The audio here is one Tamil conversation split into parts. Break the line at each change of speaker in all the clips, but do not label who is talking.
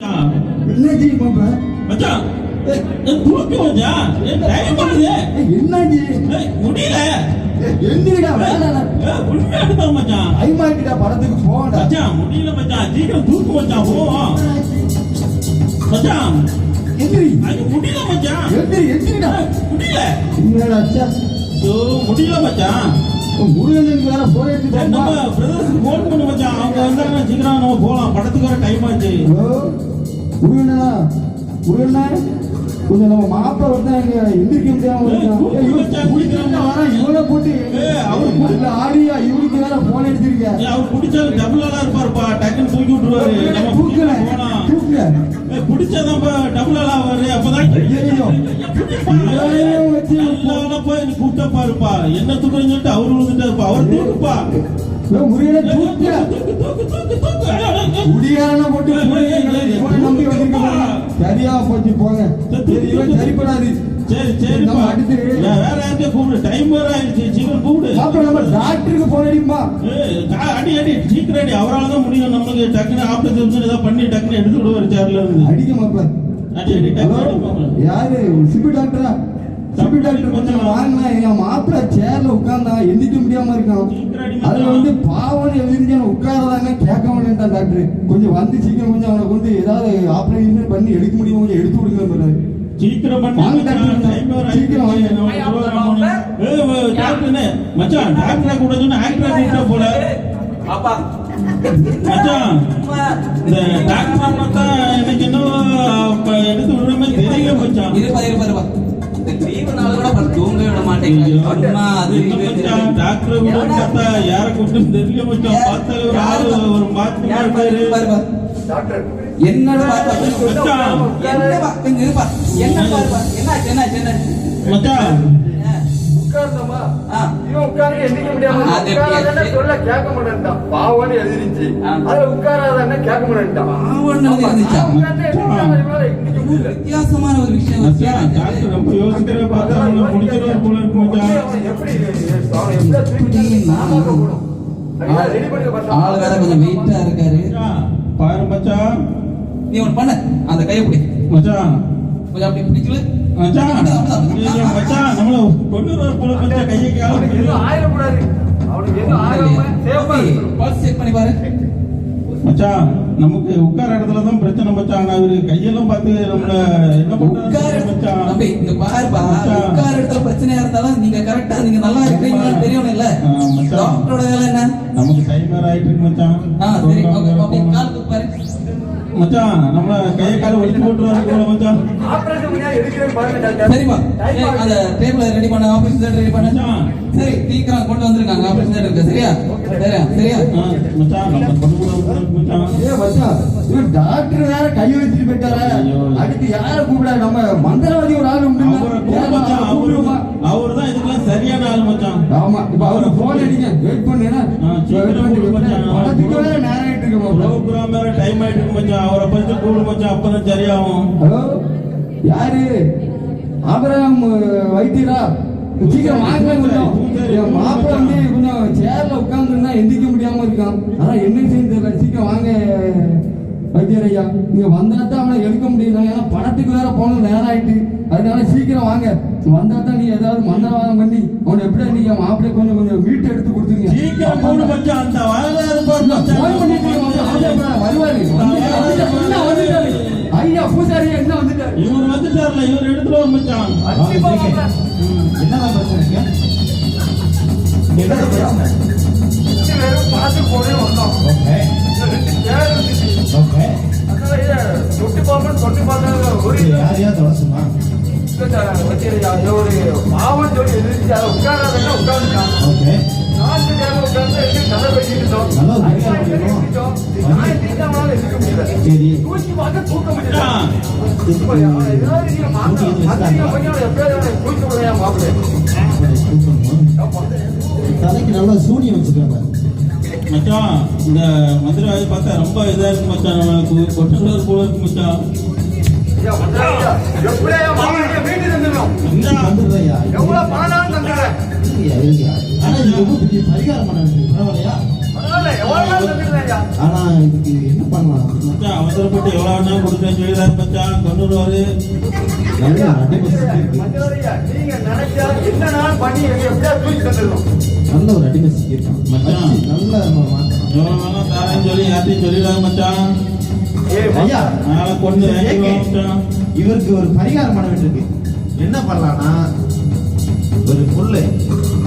என்னாச்சு பாப்பா?
மச்சான் தூக்கி மச்சான் டைம் பண்ணுது
என்னாச்சு?
முடியல
எந்திரிடா வேலை
உண்மையா எடுத்தா மச்சான்
ஐமாட்டிடா படத்துக்கு போடா
மச்சான் முடியல மச்சான் சீக்கிரம் தூக்கு மச்சான் போவோம் மச்சான்
எந்திரி
அது முடியல மச்சான்
எந்திரிடா
முடியல
என்னடா அச்சா
முடியல மச்சான்
முருகனுக்கு வேற போன் எடுத்து
நம்ம பிரதர்ஸ்க்கு போன் பண்ணு மச்சான் அவங்க வந்தாங்கன்னா சீக்கிரம் நம்ம போலாம் படத்துக்கு வர டைம் ஆச்சு
முருகனா கொஞ்சம் நம்ம மாப்பிள்ள ஒருத்தன் எந்திரிக்க முடியாம இவனை போட்டு அவரு ஆடியா இவருக்கு வேற போன் எடுத்திருக்க
அவர் பிடிச்சாலும் டபுளாலாம் இருப்பாருப்பா டக்குன்னு தூக்கி விட்டுருவாரு நம்ம
தூக்குல
பிடிச்சதான் டபுளாலாம் வருது அப்பதான் போய் கூப்பிட்ட பாருப்பா என்ன தூக்குறேன்னு சொல்லிட்டு அவரு விழுந்துட்டாருப்பா அவர் தூக்குப்பா
முருகனை தூக்கு குடியான போட்டு நம்பி வந்திருக்க சரியா போச்சு போங்க சரிப்படாது
சரி சரி
அடுத்து
வேற யாருக்கே கூப்பிடு டைம் வேற ஆயிடுச்சு சீக்கிரம் கூப்பிடு
அப்புறம் நம்ம டாக்டருக்கு போன் அடிப்பா
அடி சீக்கிரம் அடி அவரால் தான் முடியும் நம்மளுக்கு டக்குன்னு ஆப்ரேஷன் ஏதாவது பண்ணி டக்குன்னு எடுத்து விடுவாரு சேர்ல இருந்து
அடிக்க மாப்பிள்ள யாரு சிபி டாக்டரா சிபி டாக்டர் கொஞ்சம் வாங்கினா என் மாப்பிள்ள சேர்ல உட்கார்ந்தா எந்திக்க முடியாம இருக்கான் அதுல வந்து பாவம் எழுதிஞ்சு உட்காரதாங்க கேட்க மாட்டேன்ட்டான் டாக்டர் கொஞ்சம் வந்து சீக்கிரம் கொஞ்சம் அவனை கொண்டு ஏதாவது ஆப்ரேஷன் பண்ணி எடுக்க முடியும் கொஞ்சம் எடுத்து கொடுக்கணும்
சீக்கிரம் பண்ணி
சீக்கிரம்
மச்சான் டாக்டரா கூட சொன்னா ஆக்டரா கூப்பிட்டா போல மச்சான் இந்த டாக்டர் பார்த்தா எனக்கு என்ன எடுத்து விடுற மாதிரி தெரியல மச்சான்
இருப்பா லீவுனால கூட தூங்க விட மாட்டேங்க
டாக்டர் கூட பார்த்தா யார கூப்பிட்டு தெரியல மச்சான் பார்த்தாலே ஒரு ஆளு ஒரு மாத்து
டாக்டர்
என்னடா என்ன
மச்சான்
உட்கார்ந்தமா இவன் உட்கார்ந்து எந்திக்க முடியாம உட்காராதன்னா சொல்ல கேட்க மாட்டேன்ட்டான் பாவன்னு எழுதிருச்சு அதுல உட்காராதன்னா கேட்க மாட்டேன்ட்டான்
பாவன்னு எழுதிருச்சா வித்தியாசமான ஒரு விஷயம்
டாக்டர் ரொம்ப யோசிக்கிற பார்த்தா முடிக்கிறவர் போல இருக்கு மச்சான்
ஆள் வேற கொஞ்சம் வெயிட்டா இருக்காரு
பாரு மச்சான்
நீ ஒண்ணு பண்ண அந்த கையை பிடி
மச்சான்
கொஞ்சம் அப்படி பிடிக்கல
மச்சான் மச்சான் நம்மள கொன்னுறவர் போல மச்சான் கையை கால
ஆயிரக்கூடாது அவனுக்கு எதுவும் ஆகாம சேஃபா
பல்ஸ் செக் பண்ணி பாரு
மச்சான் நமக்கு உட்கார இடத்துல தான் பிரச்சனை மச்சான் அவரு கையெல்லாம் பார்த்து நம்மள என்ன பண்றாரு மச்சான்
தம்பி இங்க பாருப்பா உட்கார இடத்துல பிரச்சனையா இருந்தாலும் நீங்க கரெக்டா நீங்க நல்லா இருக்கீங்கன்னு தெரியணும் இல்ல டாக்டரோட வேலை என்ன நமக்கு
டைம் வேற ஆயிட்டு இருக்கு மச்சான்
சரி ஓகே கால் தூக்கு பாரு
மச்சான் நம்மள கையை கால ஒளிச்சு போட்டுறாரு போல மச்சான்
ஆபரேஷன் பண்ணா எடுக்கவே பாருங்க டாக்டர்
சரிப்பா அந்த டேபிள் ரெடி பண்ண ஆபரேஷன் தியேட்டர் ரெடி பண்ண சரி சீக்கிரம் கொண்டு வந்திருக்காங்க ஆபரேஷன் தியேட்டருக்கு சரியா சரியா
மச்சான் நம்ம கொண்டு மச்சான்
மச்சான் இவன் டாக்டர் வேற கை வச்சிட்டு போயிட்டாரா அடுத்து யார கூப்பிடாரு நம்ம மந்திரவாதி ஒரு ஆள் உண்டு
அவரு தான் இதுக்கெல்லாம் சரியான ஆள் மச்சான்
ஆமா இப்ப அவரு போன் அடிங்க வெயிட் பண்ணுனா படத்துக்கு வேற நேரம் ஆயிட்டு இருக்கு
ப்ரோகிராம் வேற டைம் ஆயிட்டு இருக்கு மச்சான் அவரை பத்தி கூப்பிடு மச்சான் அப்பதான் சரியாகும்
ஹலோ யாரு ஆபராம் வைத்தியரா சீக்கிரம் வாங்க கொஞ்சம் மாப்பிள்ள வந்து கொஞ்சம் சேர்ல உட்கார்ந்துருந்தா எந்திக்க முடியாம இருக்கான் அதான் என்ன செய்ய தெரியல சீக்கிரம் வாங்க வைத்தியர் ஐயா நீங்க வந்தா தான் அவனை எடுக்க முடியும் ஏன்னா படத்துக்கு வேற போன நேரம் ஆயிட்டு அதனால சீக்கிரம் வாங்க வந்தா தான் நீ ஏதாவது மந்திரவாதம் பண்ணி அவனை எப்படி நீங்க மாப்பிள்ளை கொஞ்சம் கொஞ்சம் வீட்டு எடுத்து கொடுத்துருங்க
சீக்கிரம் போடு மச்சான் அந்த வயதா இருப்பார்
வருவாரு ஐயா பூசாரி என்ன வந்துட்டாரு
இவர் வந்துட்டார்ல இவர் எடுத்துட்டு வர மச்சான்
என்னதான் பிரச்சனை பார்த்து போனே வந்தோம் தொட்டு பார்ப்போம் தொட்டு பார்த்தா ஒரு யாரையா தொடச்சுமா ஒரு பாவம் சொல்லி எதிர்த்து அதை உட்காராதன்னா உட்காந்துட்டான் நாட்டு நேரம் உட்கார்ந்து கதை வச்சுக்கிட்டோம் தூக்கி பார்க்க தூக்க முடியல
தலைக்கு நல்லா சூனியம் வச்சுக்காங்க
மச்சான் இந்த மந்திரவாதி பார்த்தா ரொம்ப இதா இருக்கு மச்சான் நமக்கு கொட்டுறது போல இருக்கு மச்சான்
எப்படியா வீட்டுக்கு
முடியும்.
வந்துடுறேயா.
எவ்வளவு பணம் தந்துடுறேன்.
இருங்கய்யா. ஆனா இதுக்கு ரொம்ப பெரிய பரிகாரம் பண்ண வேண்டியது பரவாயில்லையா?
பரவாயில்ல, எவ்வளவு தந்துடுறேன்.
ஆனா இதுக்கு என்ன பண்ணலாம்?
மச்சான் அவசரப்பட்டு எவ்வளவு வேணா கொடுத்தேன்னு சொல்லிடுறாரு மச்சான். தொண்ணூறு
நல்ல அடிமை சிக்கியிருக்கு.
மஞ்சளாரியா, நீங்க நினைச்சா என்னனாலும் பண்ணி எப்படியா தூக்கி தந்துடணும்.
நல்ல ஒரு அடிமை சிக்கியிருக்கான்.
மச்சான்.
நல்ல நம்ம மாற்றலாம்.
எவ்வளவு வேணா தாரேன்னு சொல்லி யார்ட்டையும் சொல்லிடாரு மச்சான்.
ஐயா,
அதனால கொண்டு வாங்கிக்குவோம் மச்சான்.
இவருக்கு ஒரு பரிகாரம் பண்ண வேண்டியிருக்கு. என்ன பண்ணலாம்னா ஒரு புல்லு,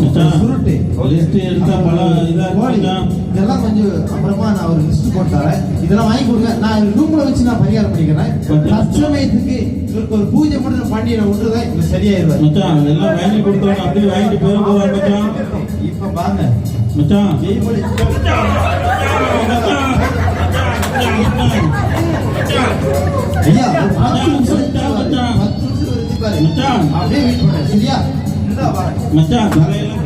மச்சான்.
சுருட்டு,
லிஸ்ட் எடுத்தா பல இதா இருக்கு
கோழி,
மச்சான்.
இதெல்லாம் கொஞ்சம் அப்புறமா நான் ஒரு லிஸ்ட் போட்டு தரேன். இதெல்லாம் வாங்கி கொடுங்க. நான் ரூம்ல வச்சு நான் பரிகாரம் பண்ணிக்கிறேன். தற்சமயத்துக்கு இவருக்கு ஒரு பூஜை மட்டும் பண்ணி நான் விட்டுருவேன். இவர் சரியாயிருவார்.
மச்சான் எல்லாம் வாங்கி கொடுத்தோம் அப்படியே வாங்கிட்டு போயிருந்தோம் மச்சான்.
இப்ப பாருங்க
மச்சான்
ஜெய்மொழி ஐயா ஒரு 10 நிமிஷம்
மச்சான்.
10 நிமிஷம் வச்சுப்பாரு.
மச்சான்.
அப்படியே வெயிட் பண்ணுறேன். சரியா? இந்தா வரேன்.
மச்சான் தலையெல்லாம்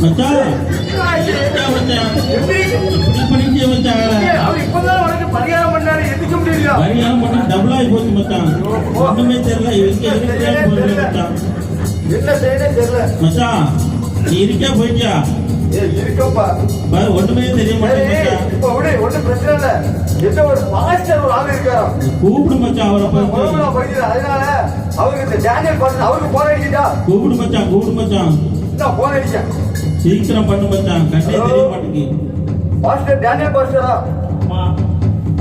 மச்சான் மச்சான் இப்படி பண்ணிட்டே மச்சான்.
அவர் இப்பதான் உனக்கு பரிகாரம் பண்ணாரு, எதுக்க முடியல.
பரிகாரம் பண்ணி டபுள் ஆகி போச்சு மச்சான். ஒண்ணுமே தெரியல. இவருக்கு எதுக்கு போயிட்டு மச்சான்.
என்ன செய்யணும் தெரியல.
மச்சான் நீ இருக்கா போயிட்டியா?
இருக்கப்பா.
பாரு ஒண்ணுமே தெரிய மாட்டேங்குது.
இப்ப விடு, ஒண்ணும் பிரச்சனை இல்ல. என்ன ஒரு பாஸ்டர் ஒரு ஆள் இருக்காராம்.
கூப்பிடு மச்சான் அவரை போய்.
போயிட்டு அதனால அவருக்கு இந்த டேனியல் பாஸ்டர் அவருக்கு போன் அடிக்கிட்டா.
கூப்பிடு மச்சான் கூப்பிடு மச்சான்.
போன் அடிச்சேன்.
சீக்கிரம் பண்ணு மச்சான். கண்ணே தெரிய மாட்டேங்குது.
பாஸ்டர் டேனியல் பாஸ்டரா?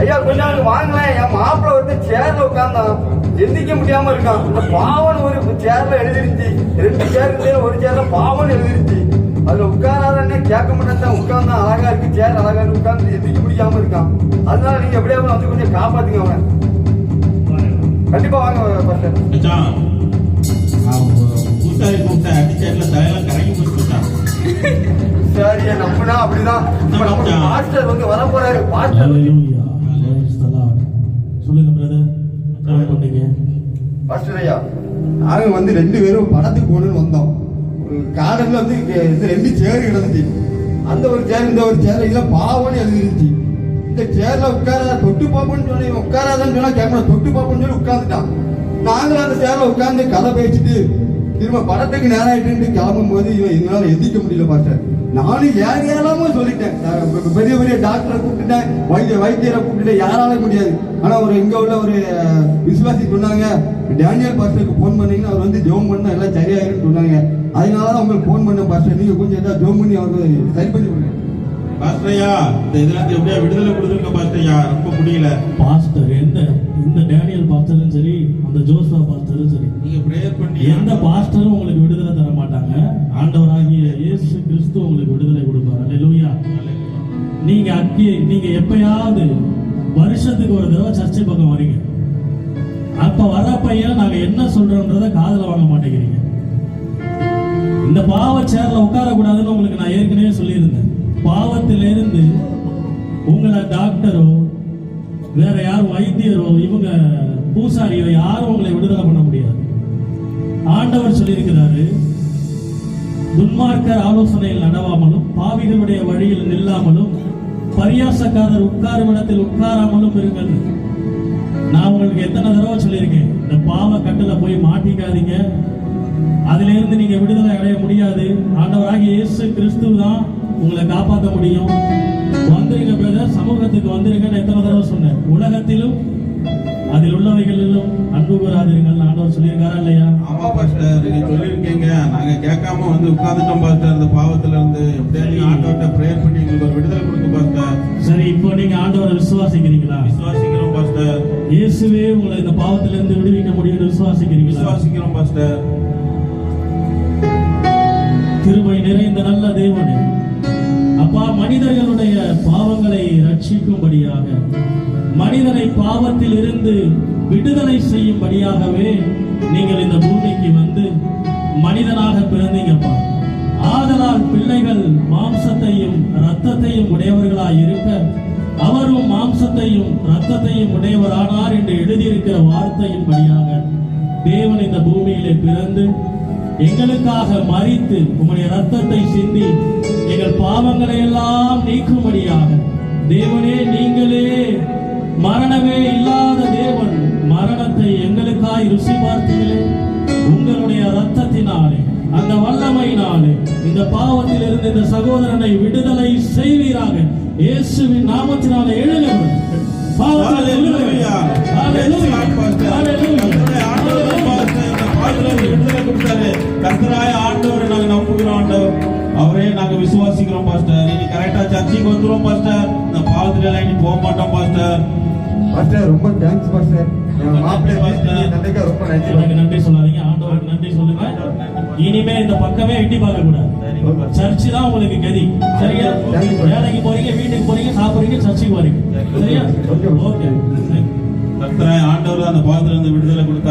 ஐயா கொஞ்சம் வாங்கலாம். என் மாப்பிள்ள வந்து சேர்ல உட்கார்ந்தான், எந்திக்க முடியாம இருக்கான். இந்த பாவன் ஒரு சேர்ல எழுதிருச்சு. 2 சேர் இருந்து ஒரு சேர்ல பாவன் எழுதிருச்சு. அதுல உட்காராதே கேட்க மாட்டேன். உட்கார்ந்தா அழகா இருக்கு, சேர் அழகா இருக்கு, உட்கார்ந்து எந்திக்க முடியாம இருக்கான். அதனால நீங்க எப்படியாவது வந்து கொஞ்சம் காப்பாத்துங்க அவன். கண்டிப்பா வாங்க பாஸ்டர்.
மச்சான் பூசாரி கூப்பிட்ட அடிச்சேர்ல தலையெல்லாம் கரங்கி போச்சு மச்சான்.
சரியா நம்மனா அப்படிதான். இப்ப நமக்கு பாஸ்டர் வந்து வர போறாரு. பாஸ்டர்
சொல்லுங்க பிரதர். என்ன பண்ணீங்க?
பாஸ்டர் ஐயா,
நாங்க வந்து 2 பேரும் படத்துக்கு போகணும்னு வந்தோம். கார்டன்ல வந்து 2 சேர் கிடந்துச்சு. அந்த ஒரு சேர் இந்த ஒரு சேர் இல்ல பாவம்னு எழுதிருச்சு. இந்த சேர்ல உட்காராத, தொட்டு பாப்போன்னு சொன்ன, உட்காராதான்னு சொன்னா கேமரா தொட்டு பாப்போன்னு சொல்லி உட்கார்ந்துட்டான். நாங்களும் அந்த சேர்ல உட்கார்ந்து கதை பேசிட்டு திரும்ப படத்துக்கு நேரம் ஆயிட்டு கிளம்பும் போது இவன் எங்களால எந்திக்க முடியல பாஸ்டர். நானும் யாரையாலாமோ சொல்லிட்டேன். பெரிய பெரிய டாக்டரை கூப்பிட்டுட்டேன், வைத்தியரை கூப்பிட்டுட்டேன், யாராலும் முடியாது. ஆனா ஒரு இங்க உள்ள ஒரு விசுவாசி சொன்னாங்க, டேனியல் பாஸ்டருக்கு போன் பண்ணீங்கன்னா அவர் வந்து ஜோம் பண்ணா எல்லாம் சரியாயிருன்னு சொன்னாங்க. அதனாலதான் உங்களுக்கு போன் பண்ண பாஸ்டர். நீங்க கொஞ்சம் ஏதாவது ஜோம் பண்ணி அவருக்கு சரி பண்ணி கொடுங்க
பாஸ்டரையா. இந்த இதுல இருந்து எப்படியா விடுதலை கொடுத்துருங்க பாஸ்டரையா. ரொம்ப முடியல
பாஸ்டர். இந்த டேனியல் பாஸ்டரும் சரி, அந்த ஜோசா பாஸ்டரும் சரி,
நீங்க பிரேயர் பண்ணி
எந்த பாஸ்டரும் உங்களுக்கு விடுதலை தர மாட்டாங்க. ஆண்டவராகிய இயேசு கிறிஸ்து உங்களுக்கு விடுதலை கொடுப்பார். அல்லேலூயா. நீங்க எப்பயாவது வருஷத்துக்கு ஒரு தடவை சர்ச்சை பக்கம் வரீங்க. அப்ப வரப்பையன் நாங்க என்ன சொல்றோம்ன்றத காதுல வாங்க மாட்டேங்கிறீங்க. இந்த பாவ சேர்ல உட்கார கூடாதுன்னு உங்களுக்கு நான் ஏற்கனவே சொல்லியிருந்தேன். பாவத்திலிருந்து உங்களை டாக்டரோ வேற யாரும் வைத்தியரோ இவங்க பூசாரியோ யாரும் உங்களை விடுதலை பண்ண முடியாது. ஆண்டவர் சொல்லியிருக்கிறாரு, துன்மார்க்கர் ஆலோசனையில் நடவாமலும் பாவிகளுடைய வழியில் நில்லாமலும் பரியாசக்காரர் உட்காரும் இடத்தில் உட்காராமலும் இருங்கள். நான் உங்களுக்கு எத்தனை தடவை சொல்லியிருக்கேன், இந்த பாவ கட்டுல போய் மாட்டிக்காதீங்க. அதுல இருந்து நீங்க விடுதலை அடைய முடியாது. ஆண்டவராகிய இயேசு கிறிஸ்து தான் உங்களை காப்பாற்ற முடியும். வந்துருங்க பிரதர், சமூகத்துக்கு வந்துருங்கன்னு எத்தனை தடவை சொன்னேன். உலகத்திலும் அதில் உள்ளவைகளிலும் அன்பு கூறாதீர்கள் ஆண்டவர் சொல்லியிருக்காரா இல்லையா?
ஆமா பாஸ்டர், நீங்க சொல்லியிருக்கீங்க. நாங்க கேட்காம வந்து உட்கார்ந்துட்டோம் பாஸ்டர். அந்த பாவத்துல இருந்து எப்படியா நீங்க ஆண்டவர்கிட்ட பிரேயர் பண்ணி எங்களுக்கு ஒரு விடுதலை கொடுங்க பாஸ்டர்.
சரி, இப்போ நீங்க ஆண்டவரை விசுவாசிக்கிறீங்களா?
விசுவாசிக்கிறோம் பாஸ்டர்.
இயேசுவே உங்களை இந்த பாவத்திலிருந்து விடுவிக்க முடியும்னு விசுவாசிக்கிறீங்களா?
விசுவாசிக்கிறோம் பாஸ்டர்.
கிருபை நிறைந்த நல்ல தேவனே, அப்பா, மனிதர்களுடைய பாவங்களை ரட்சிக்கும்படியாக, மனிதனை பாவத்தில் இருந்து விடுதலை செய்யும்படியாகவே நீங்கள் இந்த பூமிக்கு வந்து மனிதனாக பிறந்தீங்கப்பா. ஆதலால் பிள்ளைகள் மாம்சத்தையும் இரத்தத்தையும் உடையவர்களாய் இருக்க, அவரும் மாம்சத்தையும் இரத்தத்தையும் உடையவரானார் என்று எழுதியிருக்கிற வார்த்தையின்படியாக தேவன் இந்த பூமியிலே பிறந்து எங்களுக்காக மரித்து உம்முடைய இரத்தத்தை சிந்தி எங்கள் பாவங்களை எல்லாம் நீக்கும்படியாக, தேவனே, நீங்களே மரணமே இல்லாத தேவன், மரணத்தை எங்களுக்காய் ருசி பார்த்தீங்களே, உங்களுடைய ரத்தத்தினாலே அந்த வல்லமையினாலே இந்த பாவத்தில் இருந்து இந்த சகோதரனை விடுதலை செய்வீராக. இயேசுவின் நாமத்தினாலே எழுகிறோம். பாவத்தில்
ஹalleluya.
ஹalleluya.
கர்த்தருடைய ஆண்டவர் பாஸ்டர் இந்த பாவத்திலிருந்து விடுதலை கொடுத்தாரு. கர்த்தராய ஆண்டவரை நாங்க நம்புகிறோம் ஆண்டவர். அவரே நாங்க விசுவாசிக்கிறோம் பாஸ்டர். இனி கரெக்டா சர்ச்சுக்கு வந்துருவோம் பாஸ்டர். இந்த பாவத்துல எல்லாம் இனி போக மாட்டோம் பாஸ்டர்.
பாஸ்டர் ரொம்ப தேங்க்ஸ் பாஸ்டர். என் மாப்பிள்ளை பாஸ்டர் தந்தைக்கு ரொம்ப நன்றி.
எனக்கு நன்றி சொல்லாதீங்க, ஆண்டவருக்கு நன்றி சொல்லுங்க. இனிமே இந்த பக்கமே எட்டி பார்க்க கூடாது. சர்ச்சு தான் உங்களுக்கு கதி. சரியா? வேலைக்கு போறீங்க, வீட்டுக்கு போறீங்க, சாப்பிடுறீங்க, சர்ச்சுக்கு போறீங்க. சரியா? ஓகே.
கர்த்தராய ஆண்டவர் அந்த பாவத்திலிருந்து விடுதலை கொடுத்தார்.